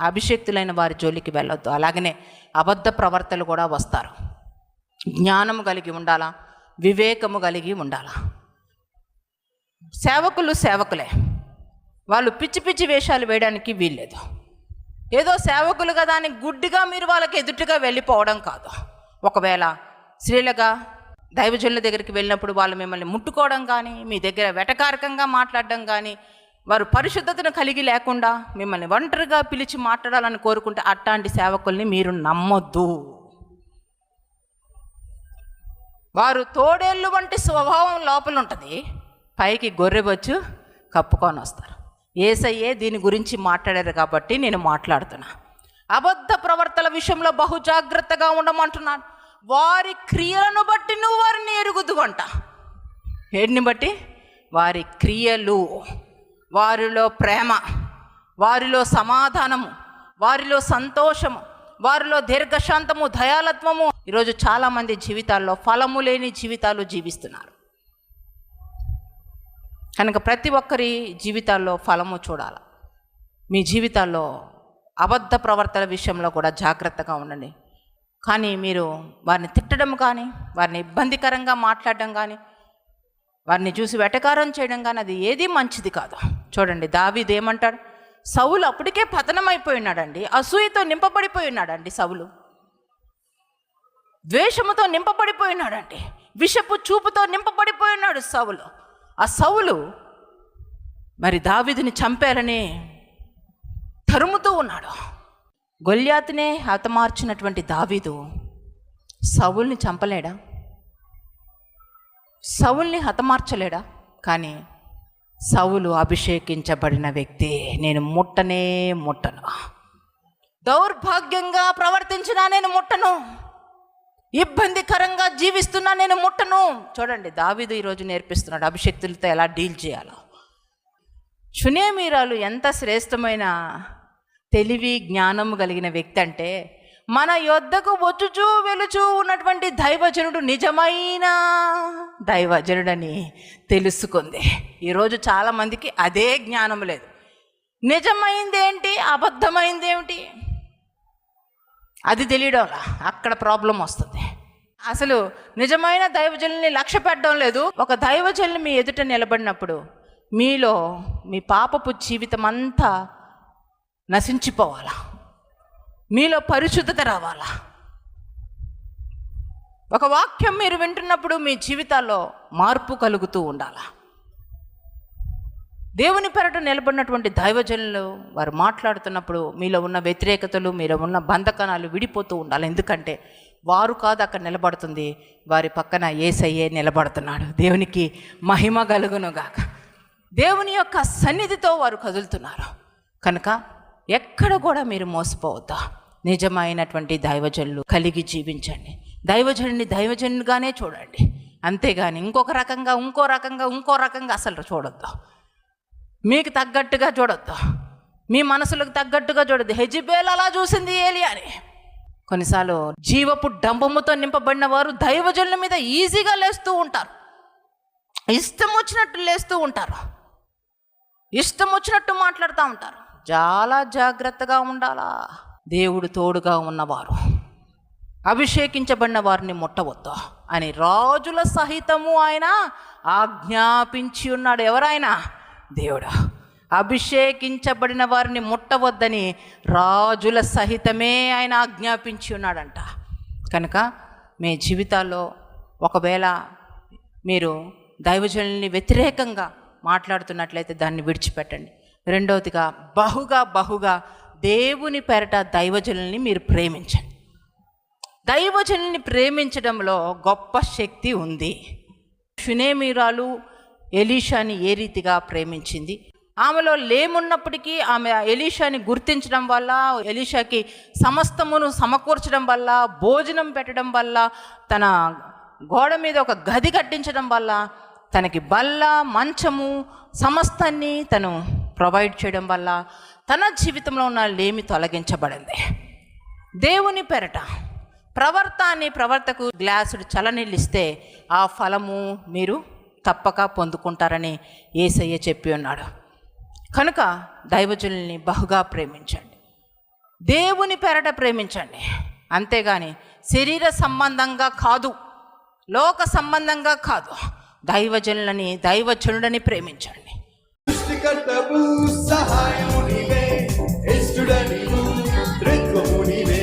అభిషేక్తులైన వారి జోలికి వెళ్ళొద్దు. అలాగనే అబద్ధ ప్రవర్తలు కూడా వస్తారు. జ్ఞానము కలిగి ఉండాలా, వివేకము కలిగి ఉండాలా. సేవకులు సేవకులే, వాళ్ళు పిచ్చి పిచ్చి వేషాలు వేయడానికి వీల్లేదు. ఏదో సేవకులు కదా అని గుడ్డిగా మీరు వాళ్ళకి ఎదుటిగా వెళ్ళిపోవడం కాదు. ఒకవేళ స్త్రీలుగా దైవజనుల దగ్గరికి వెళ్ళినప్పుడు వాళ్ళు మిమ్మల్ని ముట్టుకోవడం కానీ, మీ దగ్గర వెటకారకంగా మాట్లాడడం కానీ, వారు పరిశుద్ధతను కలిగి లేకుండా మిమ్మల్ని ఒంటరిగా పిలిచి మాట్లాడాలని కోరుకుంటే అట్లాంటి సేవకుల్ని మీరు నమ్మొద్దు. వారు తోడేళ్ళు వంటి స్వభావం లోపల ఉంటుంది, పైకి గొర్రెబొచ్చు కప్పుకొని వస్తారు. యేసయ్యే దీని గురించి మాట్లాడారు కాబట్టి నేను మాట్లాడుతున్నా. అబద్ధ ప్రవర్తన విషయంలో బహు జాగ్రత్తగా ఉండమంటున్నాను. వారి క్రియలను బట్టి నువ్వు వారిని ఎరుగుదు అంట. ఏడిని బట్టి? వారి క్రియలు, వారిలో ప్రేమ, వారిలో సమాధానము, వారిలో సంతోషము, వారిలో దీర్ఘశాంతము, దయాలత్వము. ఈరోజు చాలామంది జీవితాల్లో ఫలము లేని జీవితాలు జీవిస్తున్నారు. కనుక ప్రతి ఒక్కరి జీవితాల్లో ఫలము చూడాలి. మీ జీవితాల్లో అబద్ధ ప్రవర్తన విషయంలో కూడా జాగ్రత్తగా ఉండండి. కానీ మీరు వారిని తిట్టడం కానీ, వారిని ఇబ్బందికరంగా మాట్లాడడం కానీ, వారిని చూసి వెటకారం చేయడం కానీ అది ఏది మంచిది కాదు. చూడండి, దావీదు ఏమంటాడు? సౌలు అప్పటికే పతనమైపోయి ఉన్నాడండి, అసూయతో నింపబడిపోయి ఉన్నాడండి, సౌలు ద్వేషముతో నింపబడిపోయి ఉన్నాడండి, విషపు చూపుతో నింపబడిపోయి ఉన్నాడు సౌలు. ఆ సౌలు మరి దావీదుని చంపారని తరుముతూ ఉన్నాడు. గొల్యాతునే హతమార్చినటువంటి దావీదు సౌలుని చంపలేడా? సౌలుని హతమార్చలేడా? కానీ సౌలు అభిషేకించబడిన వ్యక్తి. నేను ముట్టనే ముట్టను, దౌర్భాగ్యంగా ప్రవర్తించినా నేను ముట్టను, ఇబ్బందికరంగా జీవిస్తున్నా నేను ముట్టను. చూడండి, దావీదు ఈరోజు నేర్పిస్తున్నాడు అభిషేక్తులతో ఎలా డీల్ చేయాలో. షునేమీరాలు ఎంత శ్రేష్టమైన తెలివి జ్ఞానము కలిగిన వ్యక్తి అంటే, మన యొద్దకు వచ్చుచూ వెలుచూ ఉన్నటువంటి దైవజనుడు నిజమైన దైవజనుడని తెలుసుకుంది. ఈరోజు చాలామందికి అదే జ్ఞానం లేదు. నిజమైంది ఏంటి, అబద్ధమైంది ఏమిటి, అది తెలియడం, అక్కడ ప్రాబ్లం వస్తుంది. అసలు నిజమైన దైవజనుల్ని లక్ష్య పెట్టడం లేదు. ఒక దైవజనులు మీ ఎదుట నిలబడినప్పుడు మీలో మీ పాపపు జీవితం అంతా నశించిపోవాలా, మీలో పరిశుద్ధత రావాలా. ఒక వాక్యం మీరు వింటున్నప్పుడు మీ జీవితాల్లో మార్పు కలుగుతూ ఉండాలా. దేవుని పెరట నిలబడినటువంటి దైవజనులు వారు మాట్లాడుతున్నప్పుడు మీలో ఉన్న వ్యతిరేకతలు, మీలో ఉన్న బంధకణాలు విడిపోతూ ఉండాలి. ఎందుకంటే వారు కాదు అక్కడ నిలబడుతుంది, వారి పక్కన యేసయ్యే నిలబడుతున్నాడు. దేవునికి మహిమ కలుగునుగాక. దేవుని యొక్క సన్నిధితో వారు కదులుతున్నారు. కనుక ఎక్కడ కూడా మీరు మోసపోవద్దా. నిజమైనటువంటి దైవజనులు కలిగి జీవించండి. దైవజనుడిని దైవజనుడిగానే చూడండి, అంతేగాని ఇంకొక రకంగా అసలు చూడొద్దు. మీకు తగ్గట్టుగా చూడొద్దు, మీ మనసులకు తగ్గట్టుగా చూడొద్దు. హెజబేల్ అలా చూసింది ఏలియాని. కొన్నిసార్లు జీవపు డంబముతో నింపబడిన వారు దైవజనుల మీద ఈజీగా లేస్తూ ఉంటారు, ఇష్టం వచ్చినట్టు లేస్తూ ఉంటారు, ఇష్టం వచ్చినట్టు మాట్లాడుతూ ఉంటారు. చాలా జాగ్రత్తగా ఉండాలా. దేవుడు తోడుగా ఉన్నవారు, అభిషేకించబడిన వారిని ముట్టవద్దు అని రాజుల సహితము ఆయన ఆజ్ఞాపించి ఉన్నాడు. ఎవరైనా? దేవుడు. అభిషేకించబడిన వారిని ముట్టవద్దని రాజుల సహితమే ఆయన ఆజ్ఞాపించి ఉన్నాడంట. కనుక మీ జీవితాల్లో ఒకవేళ మీరు దైవజనుల్ని వ్యతిరేకంగా మాట్లాడుతున్నట్లయితే దాన్ని విడిచిపెట్టండి. రెండవదిగా బహుగా దేవుని పేరట దైవజనుల్ని మీరు ప్రేమించండి. దైవజనుల్ని ప్రేమించడంలో గొప్ప శక్తి ఉంది. షునేమీరాలు ఎలీషాని ఏ రీతిగా ప్రేమించింది, ఆమెలో లేమున్నప్పటికీ ఆమె ఎలీషాని గుర్తించడం వల్ల, ఎలీషాకి సమస్తమును సమకూర్చడం వల్ల, భోజనం పెట్టడం వల్ల, తన గోడ మీద ఒక గది కట్టించడం వల్ల, తనకి బల్ల, మంచము సమస్తాన్ని తను ప్రొవైడ్ చేయడం వల్ల తన జీవితంలో ఉన్న లేమి తొలగించబడింది. దేవుని పెరట ప్రవర్తకు గ్లాసుడు చల్లనీళ్ళు ఇస్తే ఆ ఫలము మీరు తప్పక పొందుకుంటారని యేసయ్య చెప్పి ఉన్నాడు. కనుక దైవజనుల్ని బహుగా ప్రేమించండి. దేవుని పేరట ప్రేమించండి, అంతేగాని శరీర సంబంధంగా కాదు, లోక సంబంధంగా కాదు. దైవజనులని దైవజనులని ప్రేమించండి. సృష్టికర్తవు సహాయమునివే, ఇష్టుడనివు త్రిత్వమునివే.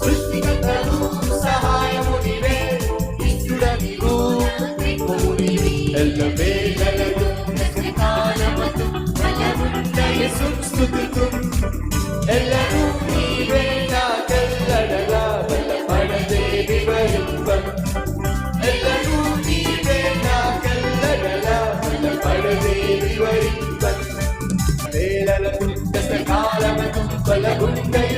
సృష్టికర్తవు సహాయమునివే, ఇష్టుడనివు త్రిత్వమునివే. ఎల్లవేళలయు కాలమతు బలముండయ సుస్తుతితు. ఎల్లరూ నీవే నాకెల్లడలా బలపడదే వివరింపం. ఎల్లరూ నీవే నాకెల్లడలా బలపడదే వివరింపం. వేళలకు దశకాలమతు బలముండయ